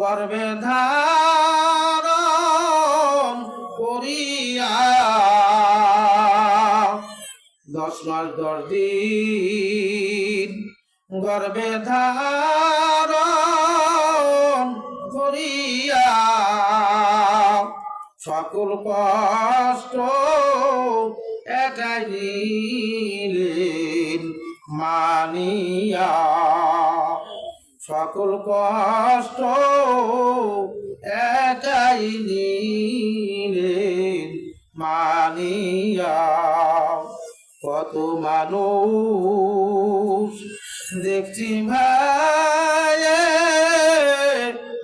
গর্ভে ধারণ করিয়া 10 মাস 10 দিন গর্ভে ধারণ করিয়া সকল কষ্ট একাই নিলেন মানিয়া, সকল কষ্ট একাই নিলেন মানিয়া। কত মানুষ দেখছি ভাই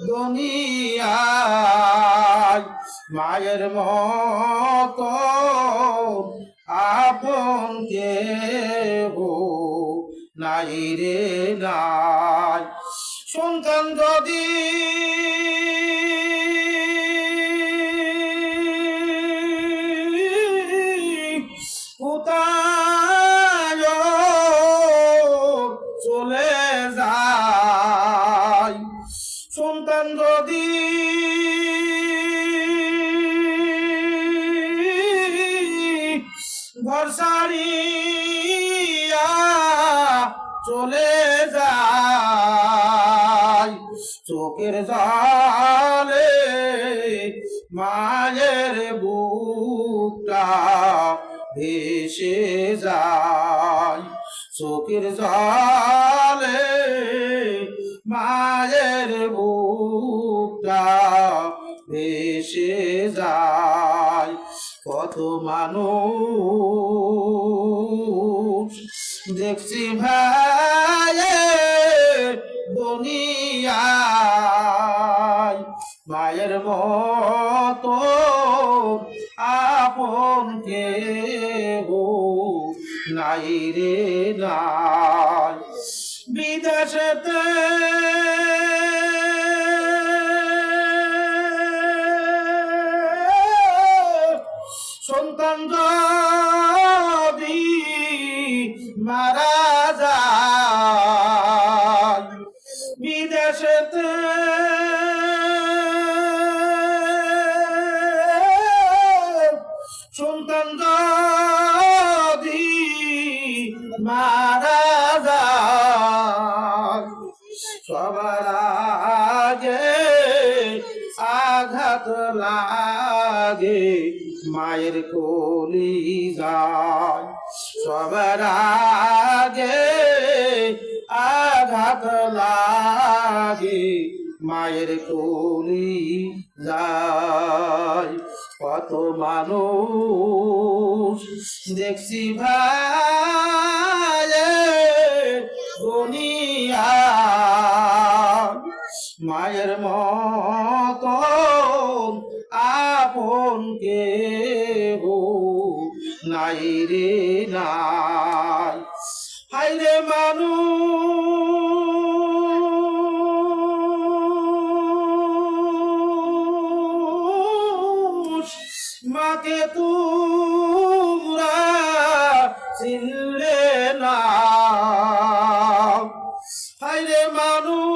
দুনিয়ায়, মায়ের মতো আপন কেহ নাই রে নাই। সন্তান যদি কোথায় চলে যায়, সন্তান যদি ঘর ছাড়িয়া চলে যায়, চোখের জলে মায়ের বুকটা ভেসে যায়, চোখের জলে মায়ের বুকটা ভেসে যায়। কত মানুষ দেখছি ভাই দুনিয়ায়, মায়ের মতো আপন কেহ নাই রে নাই। বিদেশেতে সন্তান যদি মারা যায়, বিদেশেতে সন্তান যদি মারা যায়, সবার আগে আঘাত লাগে মায়ের কলিজায়, সবার আগে আঘাত লাগে মায়ের কলিজায়। কত মানুষ দেখছি ভাই দুনিয়ায়, মায়ের মতো আপন কেহ নাই রে নাই। হায়রে মানুষ মাকে তোমরা চিনলে না, হায়রে মানুষ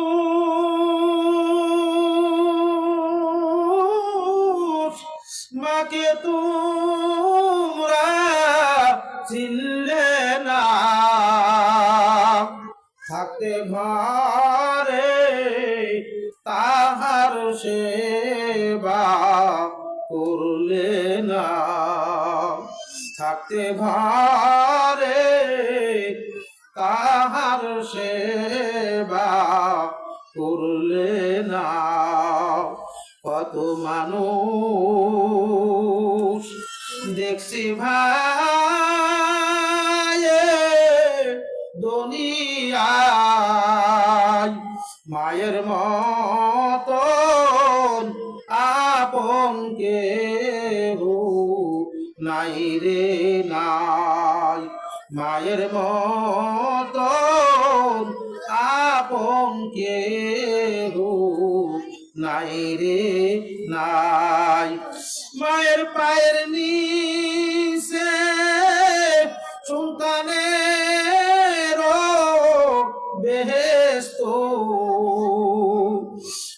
মাকে তোমরা চিনলে না। থাকতে ঘরে তাহার সেবা করলে না, থাকতে ঘরে তাহার সেবা করলে না। কত মানুষ দেখছি ভাই দুনিয়ায়, মায়ের মতো আপন কেহ নাই রে নাই। মায়ের মতো আপন কেহ নাই রে নাই। মায়ের পায়ের নিচে সন্তানের বেহেশত বেহেশত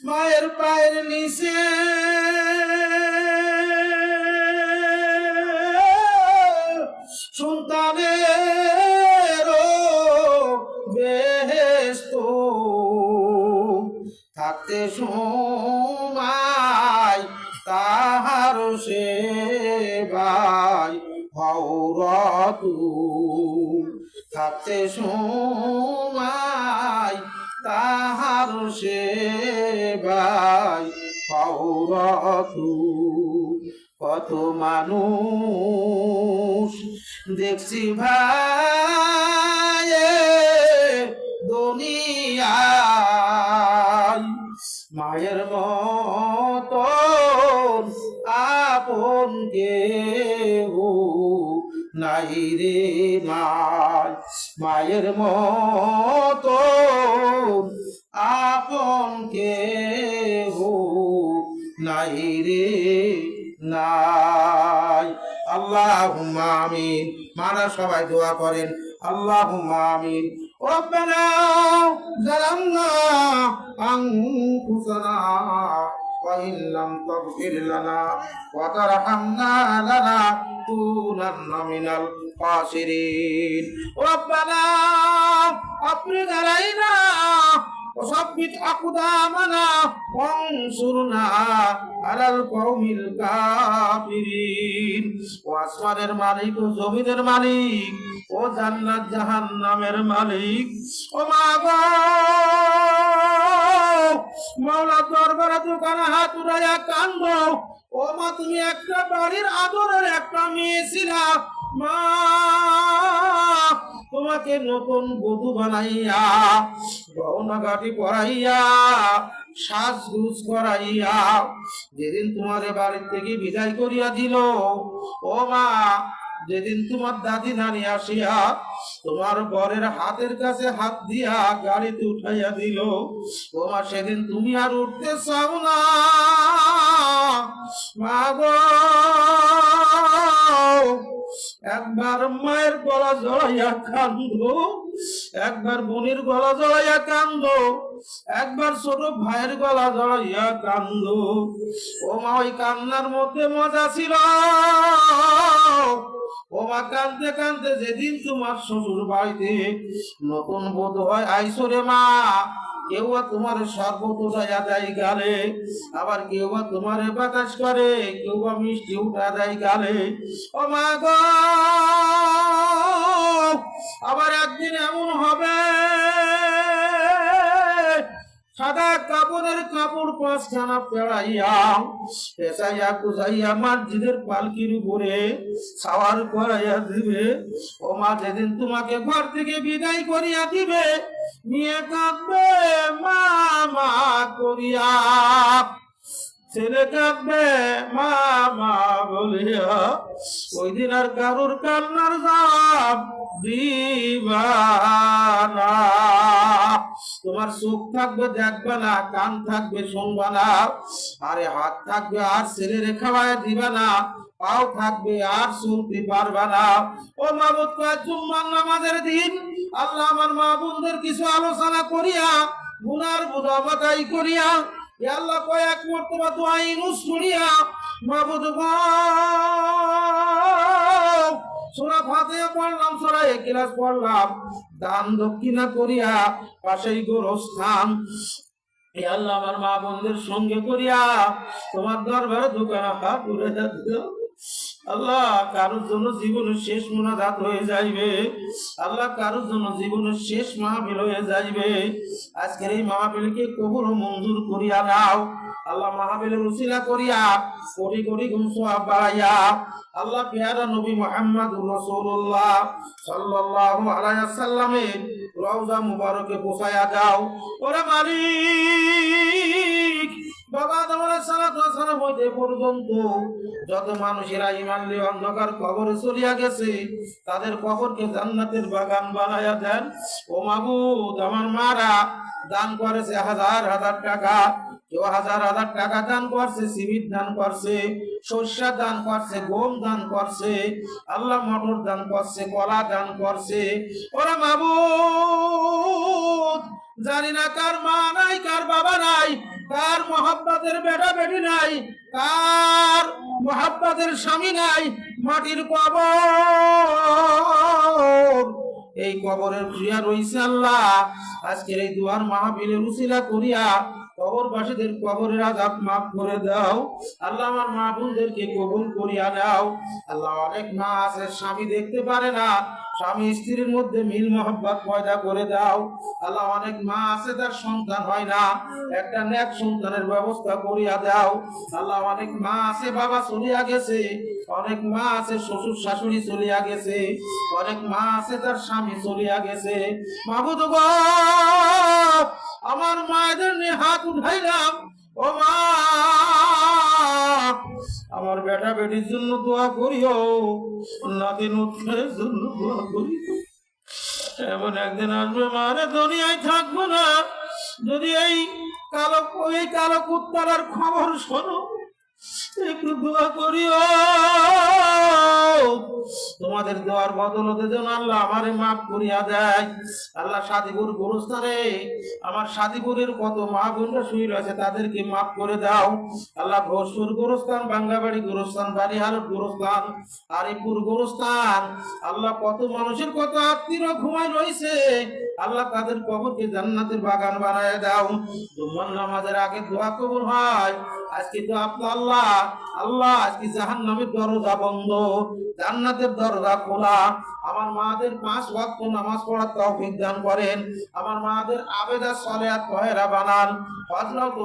মায়ের পায়ের নিচে সন্তানের বেহেশত থাকতে সময় তাহার সেবায় হৌরত থাকতে সময় তাহার সেবায় হৌরত কত মানুষ দেখছি ভাই দুনিয়ায় মায়ের মতো আপন কেহ নাই রে মায়ের মতো আপন কেহ নাই রে নাই। আল্লাহুম্মা আমিন। মারা সবাই দোয়া করেন আল্লাহুম্মা আমিন। রব্বানা যালামনা আনফুসানা ওয়া ইন লাম তাগফির লানা ওয়া তারহামনা লানাকুনান্না মিনাল খাসিরিন। রব্বানা আফরিগ আলাইনা وثبت أقدامنا وانصرنا على القوم الكافرين। ও আসমানের মালিক ও জমিনের মালিক ও জান্নাত জাহান্নামের মালিক ও মা গো মাওলা দরবারে দোকানে হাত উঠাইয়া কান্দো। ও মা তুমি একটা বাড়ির আদরের একটা মেয়ে ছিলা মা, তোমাকে নতুন বধূ বানাইয়া গহনা গাটি পরাইয়া সাজগুজ করাইয়া যেদিন তোমার বাড়ির থেকে বিদায় করিয়া দিল ও মা, যেদিন তোমার দাদি নানি আসিয়া তোমার বরের হাতের কাছে হাত দিয়া গাড়িতে উঠাইয়া দিল ও মা, সেদিন তুমি আর উঠতে চাও না মা গো। একবার মায়ের গলা জড়াইয়া কান্দো, একবার বোনের গলা জড়াইয়া কান্দো, একবার ছোট ভাইয়ের গলা জড়াইয়া কান্দো। ও মা, ওই কান্নার মধ্যে মজা ছিল। ও মা, কান্দতে কান্দতে যেদিন তোমার শ্বশুর বাড়িতে নতুন বোধ হয় আইসরে মা, কেউ তোমার শরবত উঠাইয়া দেয় গালে, আবার কেউ তোমার বাতাস করে, কেউ মিষ্টি উঠা দেয় গালে। ও মা গো, আবার একদিন এমন হবে সাদা কাপড়ের কাপড় পাঁচখানা পেড়াইয়া পেঁচাইয়া কুচাইয়া মসজিদের পালকির উপরে সাওয়ার করাইয়া দিবে। ও মা, যেদিন তোমাকে ঘর থেকে বিদায় করিয়া দিবে নিয়ে কাঁদবে মা মা করিয়া, ছেলে কাঁদবে মা মা বলিয়া। ওই দিন আর কারুর কান্নার জবাব দিবা না। তোমার চোখ থাকবে দেখবে না, কান থাকবে শুনবা না, আরে হাত থাকবে আর ছেলেরে খাওয়ায় দিবা না, পাও থাকবে আর চলতে পারবা না। ও মাবুদ, জুম্মার নামাজের দিন আল্লাহ আমার মা বোনদের কিছু আলোচনা করিয়া গুনার বোঝা বাতাই করিয়া আল্লাহ কয়েক মর্তবা দোয়া ইউনুস করিয়া মাবুদ গো, সূরা ফাতিহা পড়লাম, সূরা ইখলাস পড়লাম, দান দক্ষিণা করিয়া পাশেই গোরস্থান আল্লাহ আমার মা বোনদের সঙ্গে করিয়া তোমার দরবারে দোকানে হাত উঠে যাচ্ছে। আল্লাহ, কারোর জন্য জীবনের শেষ মুনাজাত হয়ে যাইবে, আল্লাহ কারোর জন্য জীবনের শেষ মাহফিল হয়ে যাইবে। আজকের এই মাহফিলকে কবুল ও মঞ্জুর করিয়া নাও আল্লাহ, মাহফিলের উসিলা করিয়া কোটি কোটি গুণ সওয়াব বাড়াইয়া আল্লাহ পেয়ারা নবী মুহাম্মদুর রাসূলুল্লাহ সাল্লাল্লাহু আলাইহি ওয়াসাল্লামের রওজা মুবারকে পৌঁছায়া দাও। ওরে মালিক, বাবা আদম আলাইহিস সালাম হইতে পর্যন্ত যত মানুষেরা ঈমান নিয়ে অন্ধকার কবরে চলিয়া গেছে তাদের কবরকে জান্নাতের বাগান বানায়া দেন। ও মাবুদ, আমার মারা দান করেছে হাজার হাজার টাকা, কেউ হাজার হাজার টাকা দান করছে, সিমেন্ট দান করছে, সরষা দান করছে, গম দান করছে, আল্লাহ মটর দান করছে, কলা দান করছে। ওরা মাবুদ, জানি না কার মা নাই, কার বাবা নাই, কার মোহাব্বতের বেটা বেটি নাই, কার মোহাব্বতের স্বামী নাই, মাটির কবর। এই কবরের ক্রিয়া রইছে আল্লাহ, আজকের এই দুয়ার মাহফিলের উসিলা করিয়া কবরবাসীদের কবরের আযাব মাফ করে দাও আল্লাহ। আমার মা বোনদেরকে কবুল করিয়া নাও আল্লাহ। অনেক মা আছে স্বামী দেখতে পারে না, স্বামী স্ত্রীর মধ্যে মিল মহব্বত পয়দা করে দাও আল্লাহ। অনেক মা আছে তার সন্তান হয় না, একটা নেক সন্তানের ব্যবস্থা করিয়া দাও আল্লাহ। অনেক মা আছে বাবা চলিয়া গেছে, অনেক মা আছে শ্বশুর শাশুড়ি চলিয়া গেছে, অনেক মা আছে তার স্বামী চলিয়া গেছে। মাবুদ গো, আমার মায়েদের নিয়ে হাত উঠাইলাম, ও মা আমার বেটা বেটির জন্য দোয়া করিও, নাতি নুতনের জন্য দোয়া করিও। এমন একদিন আসবে মারে দুনিয়ায় থাকবো না, যদি এই কালো কুত্তার খবর শোনো, একটু দোয়া করিও। তোমাদের দোয়ার বদলতে যেন আল্লাহ আমারে মাফ করিয়া দেয় আল্লাহ। সাদিপুর গোরস্থানে আমার সাদিপুরের কত মা বোনরা শুয়ে রয়েছে, তাদেরকে মাফ করে দাও আল্লাহ। ঘোষপুর গোরস্থান, বাঙ্গাবাড়ি গোরস্থান, বাড়িহালট গোরস্থান, আরিপুর গোরস্থান আল্লাহ, কত মানুষের কত আত্মীয় ঘুমায় রয়েছে আল্লাহ, তাদের কবরকে জান্নাতের বাগান বানায় দাও। জুম্মার নামাজের আগে দোয়া কবুল হয়। আজকে তো আল্লাহ আল্লাহ আজকে জাহান্নামের দরজা বন্ধ, জান্নাতের দরজা খোলা। আমার মাদের 5 ওয়াক্ত নামাজ পড়ার তৌফিক দান করেন। আমার মাদের আবেদা সালেহাত পহেরা বানান। হযরত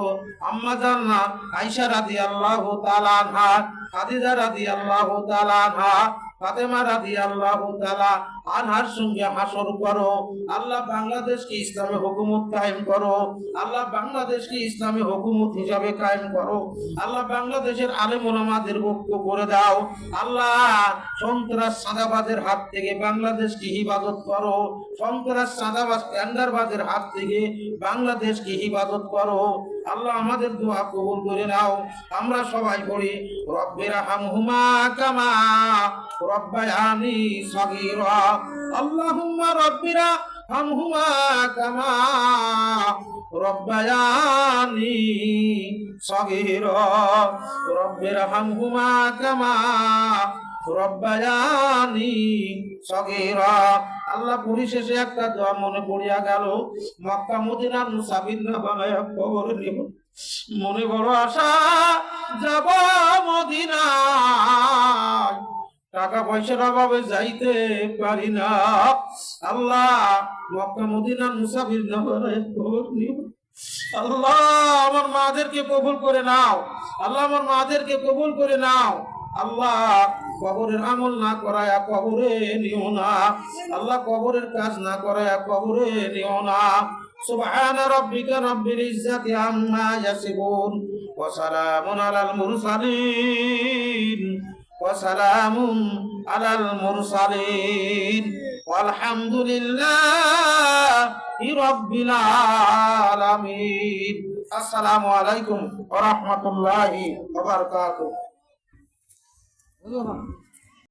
আম্মা জান্নাত আয়েশা রাদিয়াল্লাহু তাআলা আনহা, খাদিজা রাদিয়াল্লাহু তাআলা আনহা, ফাতেমা রাদিয়াল্লাহু তাআলা আনহার সঙ্গে হাসর করো আল্লাহ। বাংলাদেশকে ইসলামে হুকুমত কায়েম করো আল্লাহ। বাংলাদেশকে ইসলামে হুকুমত হিসাবে কায়েম করো আল্লাহ। বাংলাদেশের আলেম ওলামাদের ঐক্য করে দাও আল্লাহ। সন্ত্রাস চাঁদাবাজের হাত থেকে বাংলাদেশকে হিফাজত করো, সন্ত্রাস চাঁদাবাজ টেন্ডারবাজের হাত থেকে বাংলাদেশকে হিফাজত করো আল্লাহ। আমাদের দোয়া কবুল করে নাও। আমরা সবাই পড়ি রব্বিরা হামহুমা কামা রব্বায়ানি সগীরা। আল্লাহুম্মা রব্বিরা হামহুমা কামা রব্বায়ানি সগীরা। রব্বিরা হামহুমা কামা রব্বায়ানি সগীরা। আল্লাহ, পরিশেষে একটা দোয়া মনে পড়িয়া গেল। মক্কা মদিনার মুসাফির না বানায়া কবরে নিব, মনে বড় আশা যাব মদিনায়, টাকা পয়সার অভাবে যাইতে পারি না আল্লাহ। মক্কা মদিনার মুসাফির না বানায়া কবর নিব আল্লাহ। আমার মাদেরকে কবুল করে নাও আল্লাহ, আমার মাদেরকে কবুল করে নাও আল্লাহ। কবরের আমল না করায়া কবরে নিও না আল্লাহ, কবরের কাজ না করায়া কবরে নিও না। সুবহান রাব্বিকা রাব্বিল ইজ্জাতি আম্মা ইয়াসিফুন ওয়া সালামুন আলাল মুরসালিন ওয়া সালামুন আলাল মুরসালিন ওয়ালহামদুলিল্লাহি রাব্বিল আলামিন। আসসালামু আলাইকুম ওয়া রাহমাতুল্লাহি ওয়া বারাকাতুহু।